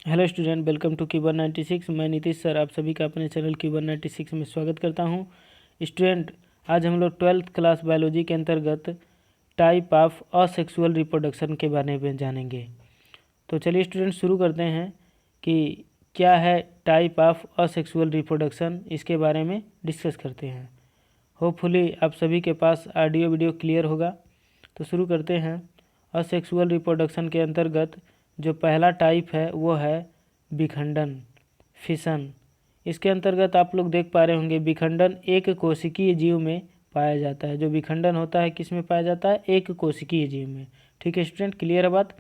Hello student, welcome to क्यूबर 96। मैं Nitish sir आप सभी का अपने चैनल क्यूबर 96 में स्वागत करता हूं। स्टूडेंट, आज हम लोग 12th क्लास बायोलॉजी के अंतर्गत टाइप ऑफ असेक्सुअल रिप्रोडक्शन के बारे में जानेंगे। तो चलिए स्टूडेंट शुरू करते हैं कि क्या है टाइप ऑफ असेक्सुअल रिप्रोडक्शन, इसके बारे में डिस्कस करते हैं। होपफुली आप सभी के पास ऑडियो वीडियो क्लियर होगा। तो शुरू करते हैं। असेक्सुअल रिप्रोडक्शन के अंतर्गत जो पहला टाइप है वो है विखंडन, फिशन। इसके अंतर्गत आप लोग देख पा रहे होंगे विखंडन एक कोशिकीय जीव में पाया जाता है। जो विखंडन होता है किस में पाया जाता है? एक कोशिकीय जीव में। ठीक है स्टूडेंट, क्लियर है बात।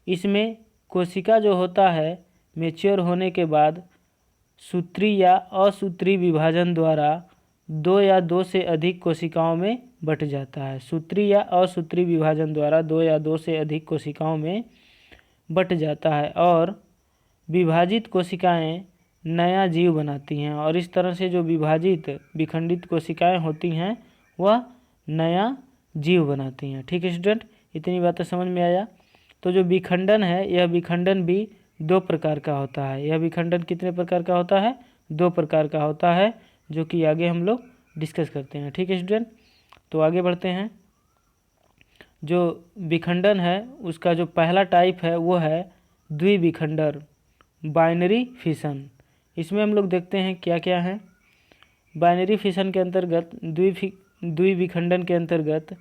इसमें कोशिका जो होता है मेच्योर होने के बाद सूत्री या असूत्री विभाजन द्वारा दो या दो से अधिक कोशिकाओं में बट जाता है। सूत्री या असूत्री विभाजन द्वारा दो या दो से अधिक कोशिकाओं में बट जाता है और विभाजित कोशिकाएं नया जीव बनाती हैं। और इस तरह से जो विभाजित विखंडित कोशिकाएं होती हैं वह नया जीव बनाती हैं। ठीक है स्टूडेंट, इतनी बातें समझ में आया। तो जो विखंडन है यह विखंडन भी दो प्रकार का होता है। यह विखंडन कितने प्रकार का होता है? दो प्रकार का होता है, जो कि आगे हम लोग डिस्कस करते हैं। ठीक है स्टूडेंट, तो आगे बढ़ते हैं। जो विखंडन है उसका जो पहला टाइप है वो है द्विविखंडन, बाइनरी फिशन। इसमें हम लोग देखते हैं क्या क्या है। बाइनरी फिशन के अंतर्गत द्विविखंडन के अंतर्गत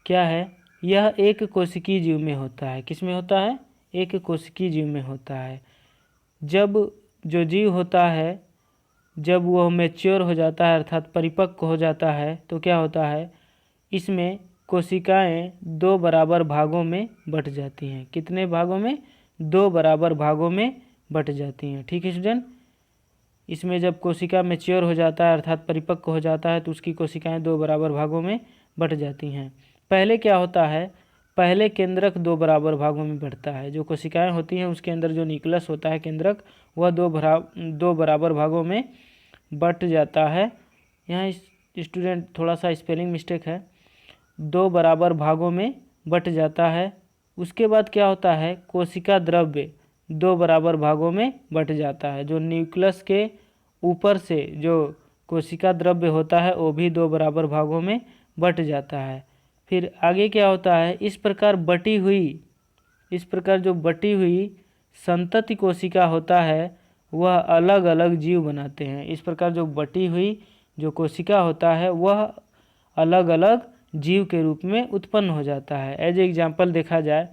क्या है? यह एक कोशिकीय जीव में होता है। किस में होता है? एक कोशिकीय जीव में होता है। जब जो जीव होता है जब वह मैच्योर हो जाता है अर्थात परिपक्व हो जाता है तो क्या होता है? इसमें कोशिकाएं दो बराबर भागों में बट जाती हैं। कितने भागों में? दो बराबर भागों में बट जाती हैं। ठीक है स्टूडेंट, इसमें जब कोशिका मैच्योर हो जाता है अर्थात परिपक्व हो जाता है तो उसकी कोशिकाएं दो बराबर भागों में बट जाती हैं। पहले क्या होता है? पहले केंद्रक दो बराबर भागों में बढ़ता है। जो कोशिकाएं होती हैं उसके अंदर जो न्यूक्लियस होता है केंद्रक, वह दो बराबर भागों में बट जाता है। यहाँ स्टूडेंट थोड़ा सा स्पेलिंग मिस्टेक है, दो बराबर भागों में बट जाता है। उसके बाद क्या होता है? कोशिका द्रव्य दो बराबर भागों में बट जाता है। जो न्यूक्लियस के ऊपर से जो कोशिका द्रव्य होता है वो भी दो बराबर भागों में बट जाता है। फिर आगे क्या होता है? इस प्रकार जो बटी हुई संतति कोशिका होता है वह अलग अलग जीव बनाते हैं। इस प्रकार जो बटी हुई जो कोशिका होता है वह अलग अलग जीव के रूप में उत्पन्न हो जाता है। एज एग्जाम्पल देखा जाए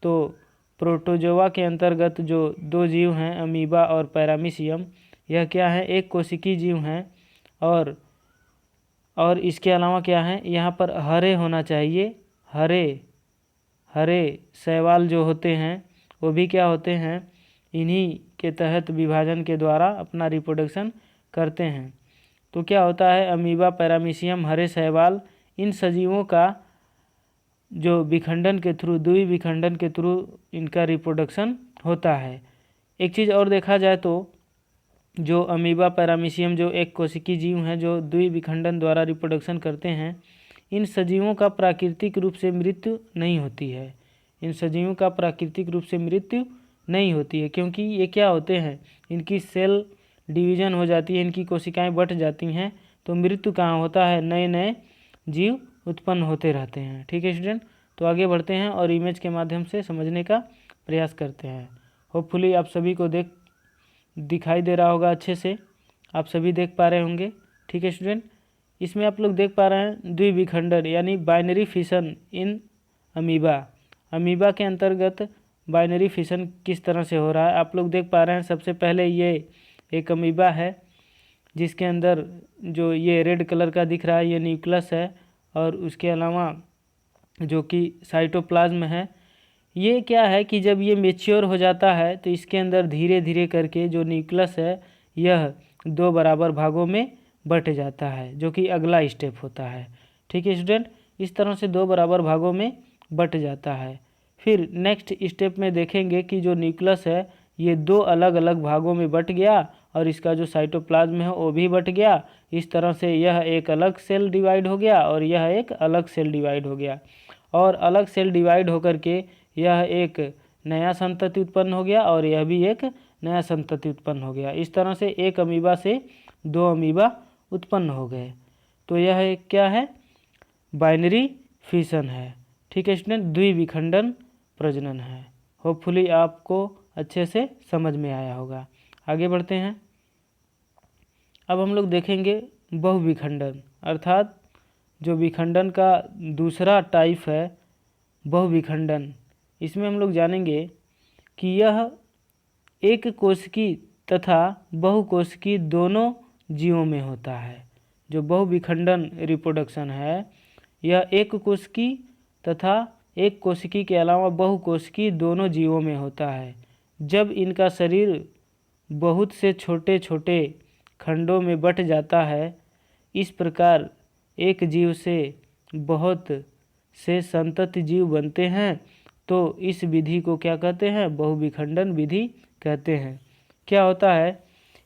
तो प्रोटोजोआ के अंतर्गत जो दो जीव हैं अमीबा और पैरामीशियम, यह क्या है? एक कोशिकीय जीव हैं। और इसके अलावा क्या है? यहाँ पर हरे होना चाहिए। हरे शैवाल जो होते हैं वो भी क्या होते हैं? इन्हीं के तहत विभाजन के द्वारा अपना रिप्रोडक्शन करते हैं। तो क्या होता है? अमीबा, पैरामीशियम, हरे शैवाल, इन सजीवों का जो विखंडन के थ्रू द्विविखंडन के थ्रू इनका रिप्रोडक्शन होता है। एक चीज़ और देखा जाए तो जो अमीबा, पैरामीशियम जो एक कोशिकीय जीव हैं जो द्विविखंडन द्वारा रिप्रोडक्शन करते हैं, इन सजीवों का प्राकृतिक रूप से मृत्यु नहीं होती है। इन सजीवों का प्राकृतिक रूप से मृत्यु नहीं होती है क्योंकि ये क्या होते हैं? इनकी सेल डिवीज़न हो जाती है, इनकी कोशिकाएं बट जाती हैं तो मृत्यु कहाँ होता है? नए नए जीव उत्पन्न होते रहते हैं। ठीक है स्टूडेंट, तो आगे बढ़ते हैं और इमेज के माध्यम से समझने का प्रयास करते हैं। होपफुली आप सभी को दिखाई दे रहा होगा अच्छे से, आप सभी देख पा रहे होंगे। ठीक है स्टूडेंट, इसमें आप लोग देख पा रहे हैं द्विविखंडन यानी बाइनरी फिशन इन अमीबा के अंतर्गत बाइनरी फिशन किस तरह से हो रहा है आप लोग देख पा रहे हैं। सबसे पहले ये एक अमीबा है जिसके अंदर जो ये रेड कलर का दिख रहा है ये न्यूक्लियस है, और उसके अलावा जो कि साइटोप्लाज्म है। ये क्या है कि जब ये मेच्योर हो जाता है तो इसके अंदर धीरे धीरे करके जो न्यूक्लियस है यह दो बराबर भागों में बट जाता है, जो कि अगला स्टेप होता है। ठीक है स्टूडेंट, इस तरह से दो बराबर भागों में बट जाता है। फिर नेक्स्ट स्टेप में देखेंगे कि जो न्यूक्लियस है ये दो अलग अलग भागों में बट गया और इसका जो साइटोप्लाज्म है वो भी बट गया। इस तरह से यह एक अलग सेल डिवाइड हो गया और यह एक अलग सेल डिवाइड हो गया, और अलग सेल डिवाइड होकर के यह एक नया संतति उत्पन्न हो गया और यह भी एक नया संतति उत्पन्न हो गया। इस तरह से एक अमीबा से 2 अमीबा उत्पन्न हो गए। तो यह क्या है? बाइनरी फिशन है। ठीक है स्टूडेंट, द्विविखंडन प्रजनन है। होपफुली आपको अच्छे से समझ में आया होगा। आगे बढ़ते हैं। अब हम लोग देखेंगे बहुविखंडन, अर्थात जो विखंडन का दूसरा टाइप है बहुविखंडन। इसमें हम लोग जानेंगे कि यह एक कोशिकी तथा बहुकोशिकी दोनों जीवों में होता है। जो बहुविखंडन रिप्रोडक्शन है यह एक कोशिकी तथा एक कोशिकी के अलावा बहुकोशिकी दोनों जीवों में होता है। जब इनका शरीर बहुत से छोटे छोटे खंडों में बंट जाता है, इस प्रकार एक जीव से बहुत से संतति जीव बनते हैं, तो इस विधि को क्या कहते हैं? बहुविखंडन विधि कहते हैं। क्या होता है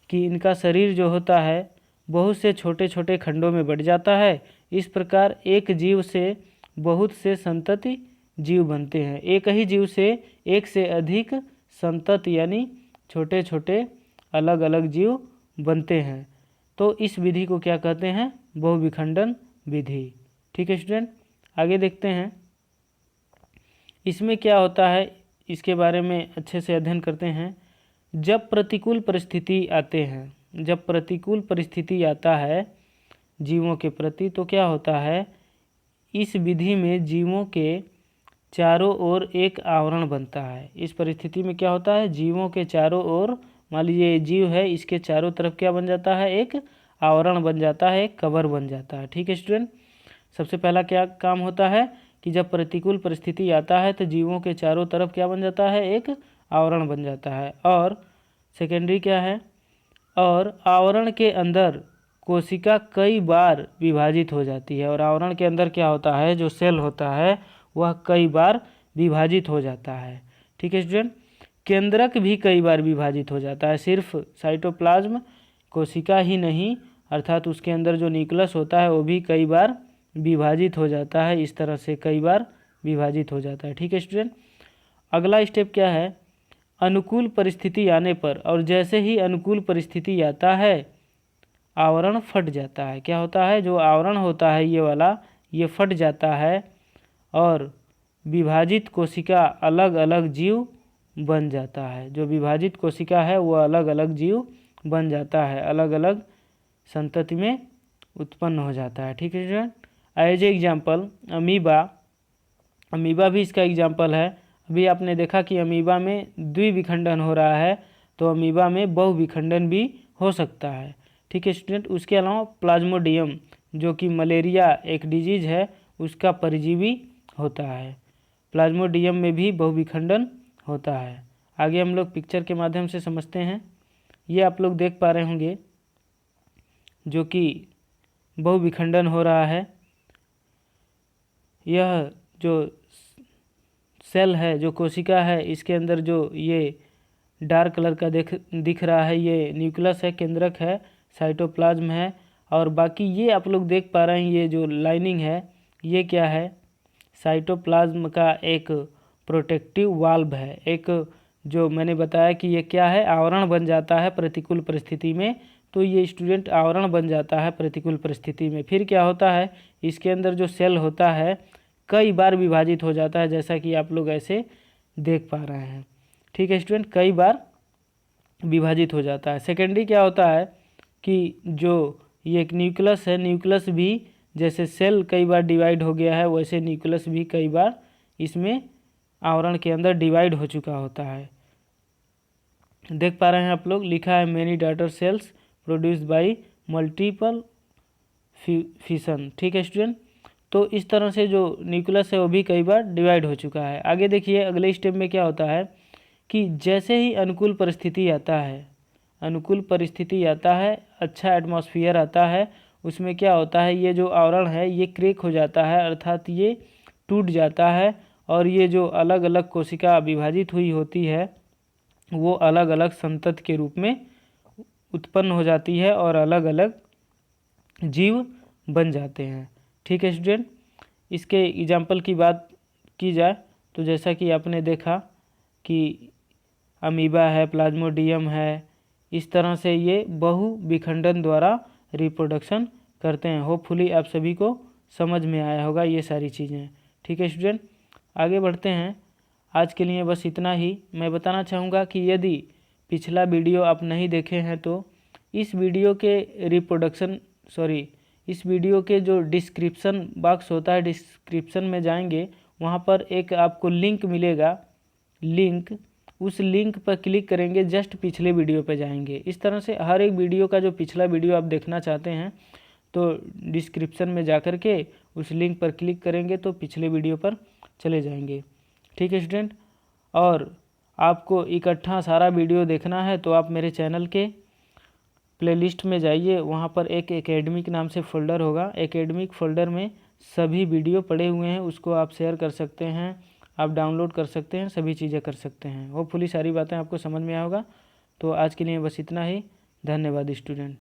कि इनका शरीर जो होता है बहुत से छोटे छोटे खंडों में बंट जाता है। इस प्रकार एक जीव से बहुत से संतति जीव बनते हैं। एक ही जीव से एक से अधिक संतति यानी छोटे छोटे अलग अलग जीव बनते हैं। तो इस विधि को क्या कहते हैं? बहुविखंडन विधि। ठीक है स्टूडेंट, आगे देखते हैं। इसमें क्या होता है इसके बारे में अच्छे से अध्ययन करते हैं। जब प्रतिकूल परिस्थिति आते हैं, जब प्रतिकूल परिस्थिति आता है जीवों के प्रति, तो क्या होता है? इस विधि में जीवों के चारों ओर एक आवरण बनता है। इस परिस्थिति में क्या होता है? जीवों के चारों ओर, मान लीजिए जीव है, इसके चारों तरफ क्या बन जाता है? एक आवरण बन जाता है, एक कवर बन जाता है। ठीक है स्टूडेंट, सबसे पहला क्या काम होता है कि जब प्रतिकूल परिस्थिति आता है तो जीवों के चारों तरफ क्या बन जाता है? एक आवरण बन जाता है। और सेकेंडरी क्या है? और आवरण के अंदर कोशिका कई बार विभाजित हो जाती है। और आवरण के अंदर क्या होता है? जो सेल होता है वह कई बार विभाजित हो जाता है। ठीक है स्टूडेंट, केंद्रक भी कई बार विभाजित हो जाता है। सिर्फ साइटोप्लाज्म कोशिका ही नहीं, अर्थात उसके अंदर जो न्यूक्लियस होता है वो भी कई बार विभाजित हो जाता है। इस तरह से कई बार विभाजित हो जाता है। ठीक है स्टूडेंट, अगला स्टेप क्या है? अनुकूल परिस्थिति आने पर, और जैसे ही अनुकूल परिस्थिति आता है आवरण फट जाता है। क्या होता है? जो आवरण होता है ये वाला, ये फट जाता है और विभाजित कोशिका अलग अलग जीव बन जाता है। जो विभाजित कोशिका है वो अलग अलग जीव बन जाता है, अलग अलग संतति में उत्पन्न हो जाता है। ठीक है student, as example amoeba, amoeba भी इसका एग्जाम्पल है। अभी आपने देखा कि अमीबा में द्विविखंडन हो रहा है, तो अमीबा में बहुविखंडन भी हो सकता है। ठीक है स्टूडेंट, उसके अलावा प्लाज्मोडियम जो कि मलेरिया एक डिजीज है उसका परजीवी होता है। प्लाज्मोडियम में भी बहुविखंडन होता है। आगे हम लोग पिक्चर के माध्यम से समझते हैं। ये आप लोग देख पा रहे होंगे जो कि बहुविखंडन हो रहा है। यह जो सेल है, जो कोशिका है, इसके अंदर जो ये डार्क कलर का दिख रहा है ये न्यूक्लियस है, केंद्रक है, साइटोप्लाज्म है। और बाकी ये आप लोग देख पा रहे हैं ये जो लाइनिंग है ये क्या है? साइटोप्लाज्म का एक प्रोटेक्टिव वाल्व है। एक जो मैंने बताया कि ये क्या है? आवरण बन जाता है प्रतिकूल परिस्थिति में। तो ये स्टूडेंट आवरण बन जाता है प्रतिकूल परिस्थिति में। फिर क्या होता है? इसके अंदर जो सेल होता है कई बार विभाजित हो जाता है, जैसा कि आप लोग ऐसे देख पा रहे हैं। ठीक है स्टूडेंट, कई बार विभाजित हो जाता है। सेकेंडरी क्या होता है कि जो ये एक न्यूक्लियस है, न्यूक्लियस भी जैसे सेल कई बार डिवाइड हो गया है वैसे न्यूक्लियस भी कई बार इसमें आवरण के अंदर डिवाइड हो चुका होता है। देख पा रहे हैं आप लोग, लिखा है many daughter cells produced by multiple fission. ठीक है स्टूडेंट, तो इस तरह से जो न्यूक्लियस है वो भी कई बार डिवाइड हो चुका है। आगे देखिए अगले स्टेप में क्या होता है कि जैसे ही अनुकूल परिस्थिति आता है, अनुकूल परिस्थिति आता है, अच्छा एटमॉस्फेयर आता है, उसमें क्या होता है? ये जो आवरण है ये क्रेक हो जाता है, अर्थात ये टूट जाता है। और ये जो अलग अलग कोशिका विभाजित हुई होती है वो अलग अलग संतति के रूप में उत्पन्न हो जाती है और अलग अलग जीव बन जाते हैं। ठीक है स्टूडेंट, इसके एग्जाम्पल की बात की जाए तो जैसा कि आपने देखा कि अमीबा है, प्लाज्मोडियम है, इस तरह से ये बहु विखंडन द्वारा रिप्रोडक्शन करते हैं। होपफुली आप सभी को समझ में आया होगा ये सारी चीज़ें। ठीक है स्टूडेंट, आगे बढ़ते हैं। आज के लिए बस इतना ही। मैं बताना चाहूँगा कि यदि पिछला वीडियो आप नहीं देखे हैं तो इस वीडियो के इस वीडियो के जो डिस्क्रिप्शन बॉक्स होता है, डिस्क्रिप्शन में जाएंगे, वहाँ पर एक आपको लिंक मिलेगा, उस लिंक पर क्लिक करेंगे, जस्ट पिछले वीडियो पर जाएंगे। इस तरह से हर एक वीडियो का जो पिछला वीडियो आप देखना चाहते हैं तो डिस्क्रिप्शन में जा कर के उस लिंक पर क्लिक करेंगे तो पिछले वीडियो पर चले जाएंगे। ठीक है स्टूडेंट, और आपको इकट्ठा सारा वीडियो देखना है तो आप मेरे चैनल के प्लेलिस्ट में जाइए, वहाँ पर एक एकेडमिक नाम से फ़ोल्डर होगा। एकेडमिक फ़ोल्डर में सभी वीडियो पड़े हुए हैं, उसको आप शेयर कर सकते हैं, आप डाउनलोड कर सकते हैं, सभी चीज़ें कर सकते हैं। होपफुली सारी बातें आपको समझ में आया होगा। तो आज के लिए बस इतना ही। धन्यवाद स्टूडेंट।